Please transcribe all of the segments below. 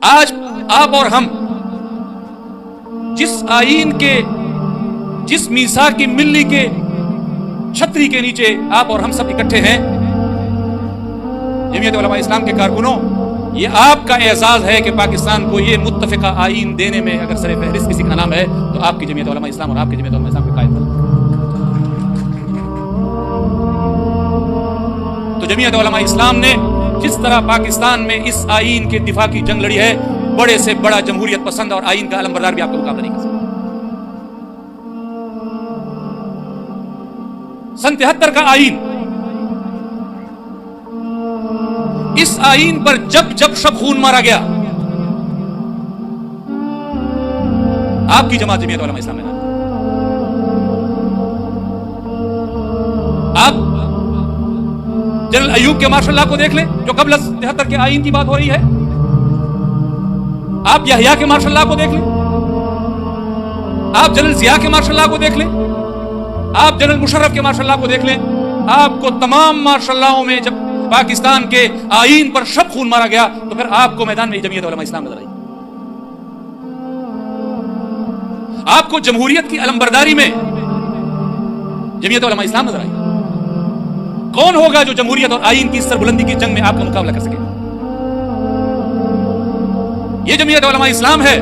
آج آپ اور ہم جس آئین کے، جس میثاق کی ملی کے چھتری کے نیچے آپ اور ہم سب اکٹھے ہیں، جمعیت علماء اسلام کے کارکنوں، یہ آپ کا اعزاز ہے کہ پاکستان کو یہ متفقہ آئین دینے میں اگر سر فہرست کسی کا نام ہے تو آپ کی جمعیت علماء اسلام اور آپ کی جمعیت علماء اسلام کے قائد ہیں۔ تو جمعیت علماء اسلام نے جس طرح پاکستان میں اس آئین کے دفاع کی جنگ لڑی ہے، بڑے سے بڑا جمہوریت پسند اور آئین کا علمبردار بھی آپ کا مقابلہ نہیں کر سکتا۔ سن 73 کا آئین، اس آئین پر جب جب شب خون مارا گیا، آپ کی جماعت جمعیت علماء اسلام نے آپ جنرل ایوب کے ماشاء اللہ کو دیکھ لیں جو قبل 73 کے آئین کی بات ہو رہی ہے، آپ یحییٰ کے ماشاء اللہ کو دیکھ لیں، آپ جنرل ضیاء کے ماشاء اللہ کو دیکھ لیں، آپ جنرل مشرف کے ماشاء اللہ کو دیکھ لیں، آپ کو تمام ماشاء اللہوں میں جب پاکستان کے آئین پر شب خون مارا گیا تو پھر آپ کو میدان میں جمعیت علماء اسلام نظر آئی۔ آپ کو جمہوریت کی علمبرداری میں جمعیت علماء اسلام نظر آئی۔ کون ہوگا جو جمہوریت اور آئین کی سربلندی کی جنگ میں آپ کا مقابلہ کر سکے؟ یہ جمعیت علماء اسلام ہے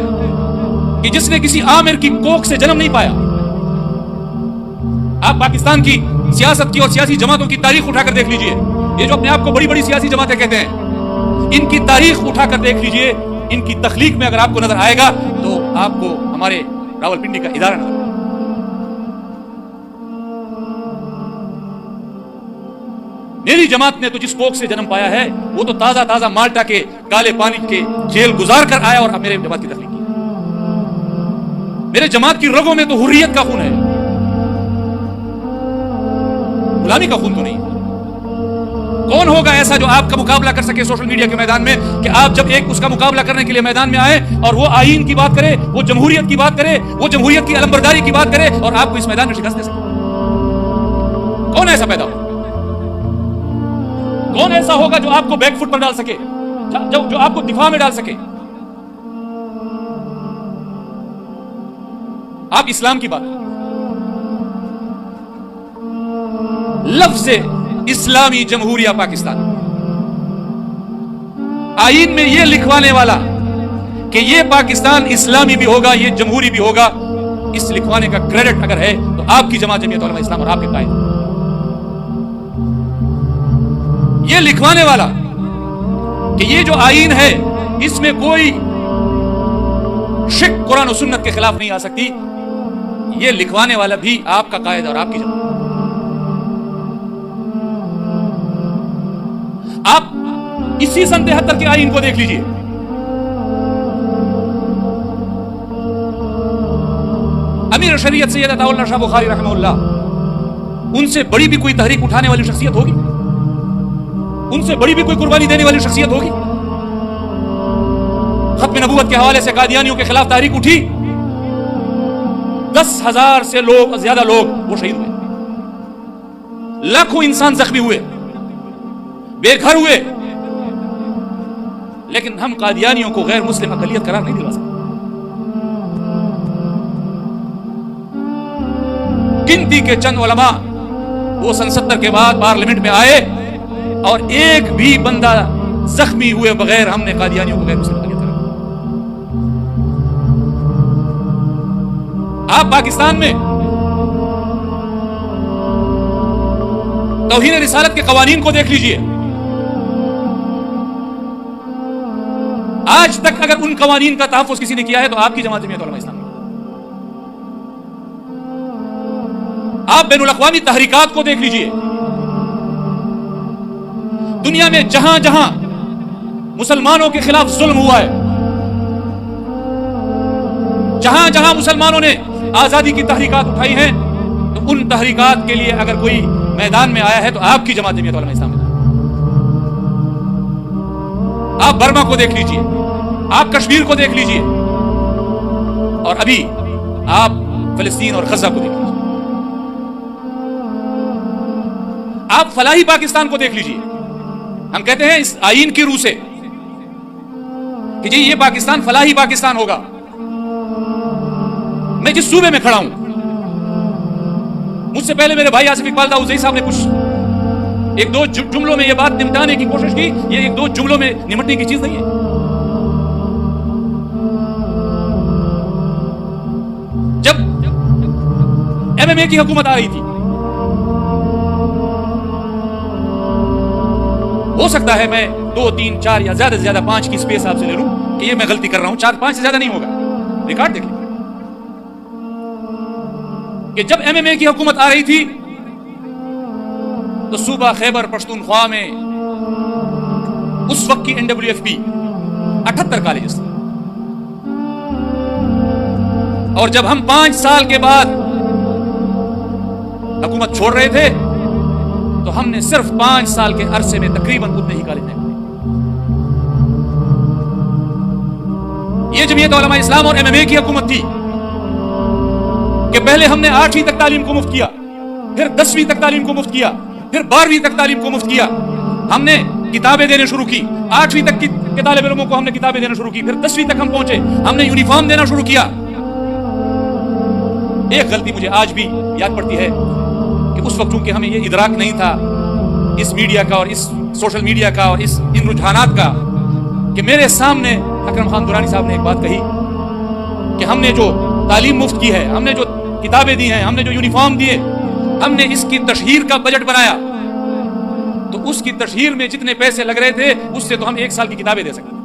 کہ جس نے کسی آمر کی کوکھ سے جنم نہیں پایا۔ آپ پاکستان کی سیاست کی اور سیاسی جماعتوں کی تاریخ اٹھا کر دیکھ لیجئے، یہ جو اپنے آپ کو بڑی بڑی سیاسی جماعتیں کہتے ہیں، ان کی تاریخ اٹھا کر دیکھ لیجئے، ان کی تخلیق میں اگر آپ کو نظر آئے گا تو آپ کو ہمارے راولپنڈی کا ادارہ نظر آئے گا۔ میری جماعت نے تو جس کوکھ سے جنم پایا ہے وہ تو تازہ تازہ مالٹا کے کالے پانی کے جیل گزار کر آیا اور میرے جماعت کی تخلیق کی۔ میرے جماعت کی رگوں میں تو حریت کا خون ہے، غلامی کا خون تو نہیں۔ کون ہوگا ایسا جو آپ کا مقابلہ کر سکے سوشل میڈیا کے میدان میں کہ آپ جب ایک اس کا مقابلہ کرنے کے لیے میدان میں آئے اور وہ آئین کی بات کرے، وہ جمہوریت کی بات کرے، وہ جمہوریت کی علمبرداری کی بات کرے اور آپ کو اس میدان میں شکست دے سکے؟ کون ایسا پیدا ہوگا؟ کون ایسا ہوگا جو آپ کو بیک فٹ پر ڈال سکے، جو آپ کو دفاع میں ڈال سکے؟ آپ اسلام کی بات، لفظ اسلامی جمہوریہ پاکستان، آئین میں یہ لکھوانے والا کہ یہ پاکستان اسلامی بھی ہوگا، یہ جمہوری بھی ہوگا، اس لکھوانے کا کریڈٹ اگر ہے تو آپ کی جماعت جمعیت علماء اسلام اور آپ کے قائد۔ یہ لکھوانے والا کہ یہ جو آئین ہے اس میں کوئی شک قرآن و سنت کے خلاف نہیں آ سکتی، یہ لکھوانے والا بھی آپ کا قائد اور آپ کی جماعت۔ آپ اسی سن 73 کے آئین کو دیکھ لیجئے، امیر شریعت سید عطا اللہ شاہ بخاری رحمہ اللہ، ان سے بڑی بھی کوئی تحریک اٹھانے والی شخصیت ہوگی؟ ان سے بڑی بھی کوئی قربانی دینے والی شخصیت ہوگی؟ ختم نبوت کے حوالے سے قادیانیوں کے خلاف تحریک اٹھی، 10,000 سے زیادہ لوگ وہ شہید ہوئے، لاکھوں انسان زخمی ہوئے، بے گھر ہوئے، لیکن ہم قادیانیوں کو غیر مسلم اقلیت قرار نہیں دلوا سکتے۔ گنتی کے چند علماء وہ سن 70 کے بعد پارلیمنٹ میں آئے اور ایک بھی بندہ زخمی ہوئے بغیر ہم نے قادیانیوں کو غیر مسلم اقلیت قرار دیا۔ آپ پاکستان میں توہین رسالت کے قوانین کو دیکھ لیجئے، آج تک اگر ان قوانین کا تحفظ کسی نے کیا ہے تو آپ کی جماعت جمعیت علماء اسلام۔ آپ بین الاقوامی تحریکات کو دیکھ لیجئے، دنیا میں جہاں جہاں مسلمانوں کے خلاف ظلم ہوا ہے، جہاں جہاں مسلمانوں نے آزادی کی تحریکات اٹھائی ہیں، تو ان تحریکات کے لیے اگر کوئی میدان میں آیا ہے تو آپ کی جماعت جمعیت علماء اسلام۔ آپ برما کو دیکھ لیجئے، آپ کشمیر کو دیکھ لیجئے، اور ابھی آپ فلسطین اور غزہ کو دیکھ لیجئے، آپ فلاحی پاکستان کو دیکھ لیجئے۔ ہم کہتے ہیں اس آئین کی روح سے کہ جی یہ پاکستان فلاحی پاکستان ہوگا. میں جس صوبے میں کھڑا ہوں، مجھ سے پہلے میرے بھائی آصف اقبال داؤزئی صاحب نے کچھ ایک دو جملوں میں یہ بات نمٹانے کی کوشش کی. یہ ایک دو جملوں میں نمٹنے کی چیز نہیں ہے. جب MMA کی حکومت آ رہی تھی، ہو سکتا ہے میں 2 3 4 یا زیادہ سے زیادہ 5 کی سپیس آپ سے لے لوں کہ یہ میں غلطی کر رہا ہوں. 4 5 سے زیادہ نہیں ہوگا. ریکارڈ دیکھ لیں کہ جب MMA کی حکومت آ رہی تھی تو صوبہ خیبر پختونخوا میں اس وقت کی NWFP 78 کالجز تھے. اور جب ہم 5 سال کے بعد حکومت چھوڑ رہے تھے تو ہم نے صرف 5 سال کے عرصے میں تقریباً اتنے ہی کالج نہیں. یہ جمعیت علماء اسلام اور MMA کی حکومت تھی کہ پہلے ہم نے 8ویں تک تعلیم کو مفت کیا، پھر 10ویں تک تعلیم کو مفت کیا، پھر 12ویں تک تعلیم کو مفت کیا. ہم نے کتابیں دینے شروع کی. 8ویں تک کے طالب علموں کو ہم نے کتابیں دینا شروع کی. پھر 10ویں تک ہم پہنچے، ہم نے یونیفارم دینا شروع کیا. ایک غلطی مجھے آج بھی یاد پڑتی ہے کہ اس وقت چونکہ ہمیں یہ ادراک نہیں تھا اس میڈیا کا اور اس سوشل میڈیا کا اور ان رجحانات کا، کہ میرے سامنے اکرم خان درانی صاحب نے ایک بات کہی کہ ہم نے جو تعلیم مفت کی ہے، ہم نے جو کتابیں دی ہیں، ہم نے جو یونیفارم دیے، ہم نے اس کی تشہیر کا بجٹ بنایا تو اس کی تشہیر میں جتنے پیسے لگ رہے تھے اس سے تو ہم 1 سال کی کتابیں دے سکتے.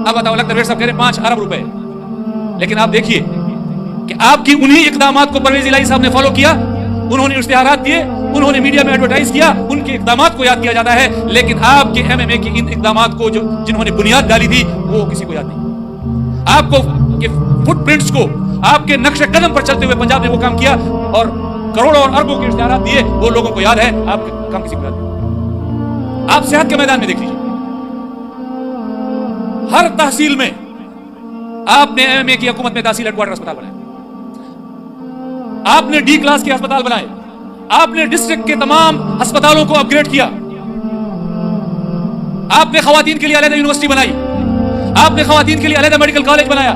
اب بتاؤ، لگتا ہے صاحب کہہ رہے ہیں 5 ارب روپے، لیکن آپ دیکھیے کہ آپ کی انہی اقدامات کو پرویز الہی صاحب نے فالو کیا. انہوں نے اشتہارات دیے، انہوں نے میڈیا میں ایڈورٹائز کیا، ان کے اقدامات کو یاد کیا جاتا ہے، لیکن آپ کے MMA کی ان اقدامات کو جنہوں نے بنیاد ڈالی تھی وہ کسی کو یاد نہیں. آپ کو کہ فٹ پرنٹس کو، آپ کے نقش قدم پر چلتے ہوئے پنجاب نے وہ کام کیا اور کروڑوں اور اربوں کے اشتہارات دیے، وہ لوگوں کو یاد ہے، آپ کا کام کسی کو یاد نہیں. آپ صحت کے میدان میں دیکھ لیجیے، ہر تحصیل میں آپ نے MMA کی حکومت میں تحصیل ہیڈ کوارٹر اسپتال بنائے، آپ نے D کلاس کے ہسپتال بنائے، آپ نے ڈسٹرکٹ کے تمام ہسپتالوں کو اپ گریڈ کیا، آپ نے خواتین کے لیے علیحدہ یونیورسٹی بنائی، آپ نے خواتین کے لیے علیحدہ میڈیکل کالج بنایا،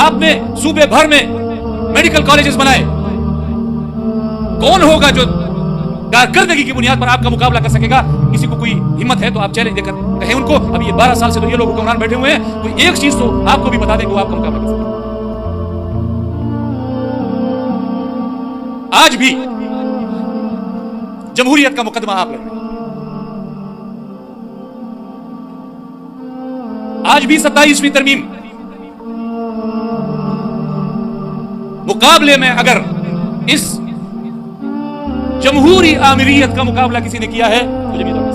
آپ نے صوبے بھر میں میڈیکل کالجز بنائے. کون ہوگا جو کارکردگی کی بنیاد پر آپ کا مقابلہ کر سکے گا؟ کسی کو کوئی ہمت ہے تو آپ چیلنج دے کر کہیں ان کو، اب یہ 12 سال سے تو یہ لوگ حکمران بیٹھے ہوئے ہیں، کوئی ایک چیز تو آپ کو بھی بتا دیں کہ وہ آپ کا مقابلہ کر سکے. آج بھی جمہوریت کا مقدمہ آپ لڑ رہے ہیں. آج بھی 27ویں ترمیم مقابلے میں اگر اس جمہوری آمریت کا مقابلہ کسی نے کیا ہے تو جمہوریت